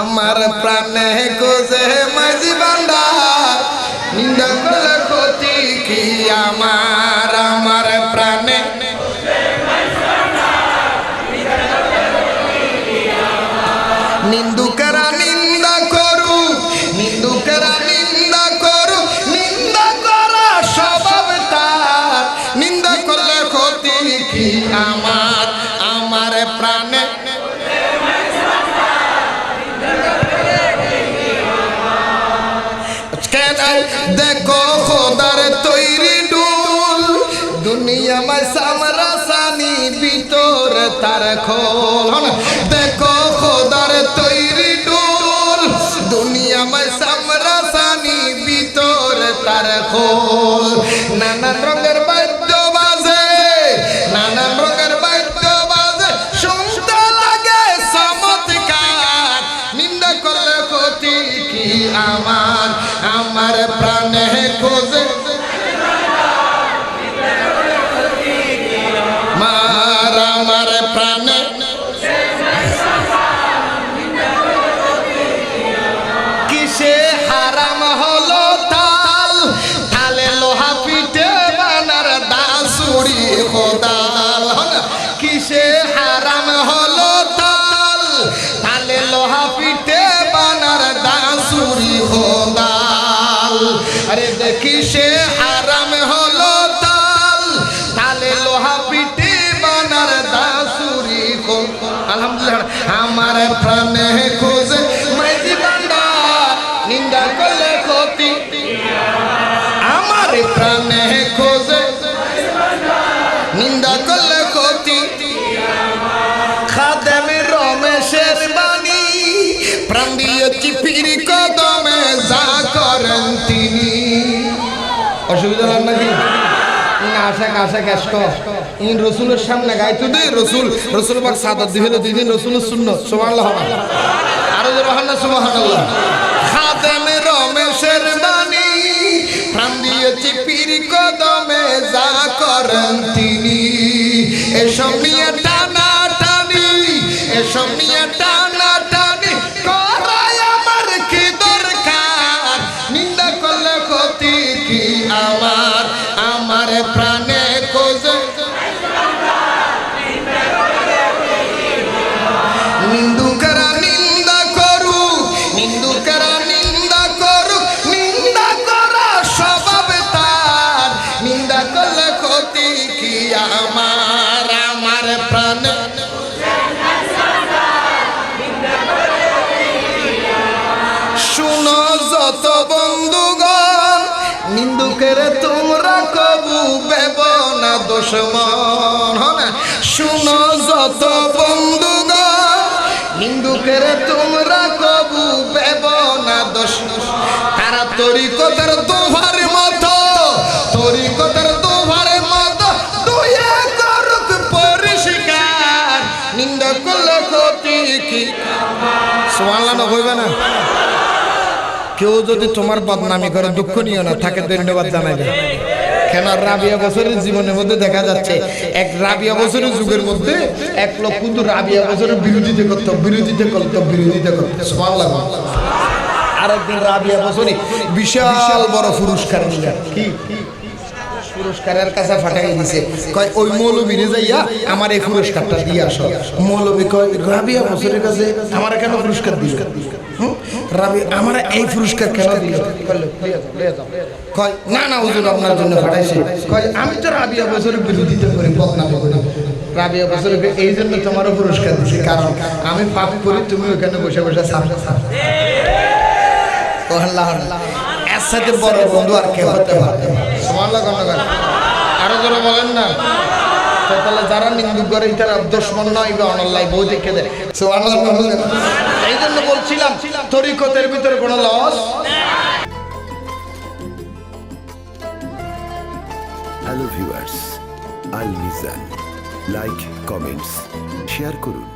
আমার প্রাণে কোজে মাঝি ভান্ডার নিন্দা করলে ক্ষতি কি আমার আমার প্রাণে নিন্দুকেরা নিন্দা করু নিন্দুকেরা নিন্দা করু নিন্দা করা স্বভাব তার নিন্দা করলে ক্ষতি কি আমার আমার প্রাণে দেখো খোদার তৈরি ডুল দুনিয়া মে সামরাসানি ভিতর তার খোল দেখো খোদার তৈরি ডুল দুনিয়া মে সামরাসানি ভিতর তার খোল নানান রঙের বাদ্য বাজে নানান রঙের বাদ্য বাজে শুনতে লাগে চমৎকার নিন্দা করলে ক্ষতি কি আমার আমার প্রাণে খোঁজে মার আমার প্রাণে কিসে হারাম হলো তাল তালে লোহা পিঠে বানার দাসুরি খোদাল কিসে হারাম হলো তাল তালে লোহা পিঠে বানার দাসুরি খোদাল আরে দেখি সে আরাম হলো তাল তালে লোহা পিঠে বানার দাসুরি আলহামদুলিল্লাহ আমার প্রাণে খোঁজে মাঝি ভান্ডার নিন্দা করলে ক্ষতি আমার প্রাণে খোঁজে নিন্দা করলে ক্ষতি খাদেম রমেশের বাণী প্রাণ দিয়েছি পীর কদমে যা করেন তিনি অসুবিধা হয় নাকি আশা আশা ক্যাশ ইন রসুলের সামনে গাইতো দে রসুল রসুল পাক সাদত দিবেন দিদিন রসুলের সুন্নাত সুবহানাল্লাহ আরো জোরে হন্না সুবহানাল্লাহ খাদেম রমেশের বাণী প্রাণ দিয়েছি পীর কদমে যা করেন তিনি এসব নিয়ে টানা টানি এসব নিয়ে টানা টানি করাই আমার কি দরকার নিন্দা করলে ক্ষতি কি আমার আমার প্রাণে খোঁজে নিন্দুকেরা নিন্দা করু নিন্দুকেরা নিন্দা করু নিন্দা করা স্বভাব তার নিন্দা করলে ক্ষতি কি আমার আমার প্রাণে শুনো যত বন্ধুগণ নিন্দুকের তোমরা কবু বেব না দুশমন না শুনো যত বন্ধুগণ নিন্দুকের তোমরা কবু বেব না দুশমন তারা তরিকতের দোহার মতো তরিকতের দোহার মতো দুয়ে করুক পরিষ্কার নিন্দা করলে ক্ষতি কি সুবহানাল্লাহ না কইবে না কেউ যদি তোমার বদনামি করে দুঃখ নিও না তাকে ধন্যবাদ জানাবে কেন রাবিয়া বছরের জীবনের মধ্যে দেখা যাচ্ছে এক রাবিয়া বছরের যুগের মধ্যে এক লোক কিন্তু রাবিয়া বছরের বিরোধিতা করতো সুবহানাল্লাহ আরেকদিন রাবিয়া বছরে বিশাল বড় পুরস্কার নিলেন কি পুরস্কারের কাছে ফাটাই দিছে কয় ওই মৌলবীরে যাইয়া আমার এই পুরস্কারটা দিয়ে আসো মৌলবী কয় রাবিয়া বছরের কাছে আমার কেন পুরস্কার দিল রাবি আমার এই পুরস্কার কেন দিল কয় না না হুজুর আপনার জন্য ফাটাইছি কয় আমি তো রাবিয়া বছরের বিরোধিতা করি বদনামি করি রাবিয়া বছরকে এই জন্য তোমারও পুরস্কার দিছি কারণ আমি পাপ করি তুমি ওখানে বসে বসে আল্লাহ এর সাথে বড় বন্ধু আর কেউ হতে পারে সুবহানাল্লাহ আরো জোরে বলেন না তাহলে যারা নিন্দুক করে তারা দুশমন নয় বা অনলাই বউ দেখে দেয় সুবহানাল্লাহ এই জন্য বলছিলাম তরিকতের ভিতরে কোনো লস হ্যালো ভিউয়ার্স আল মিজান লাইক কমেন্টস শেয়ার করুন।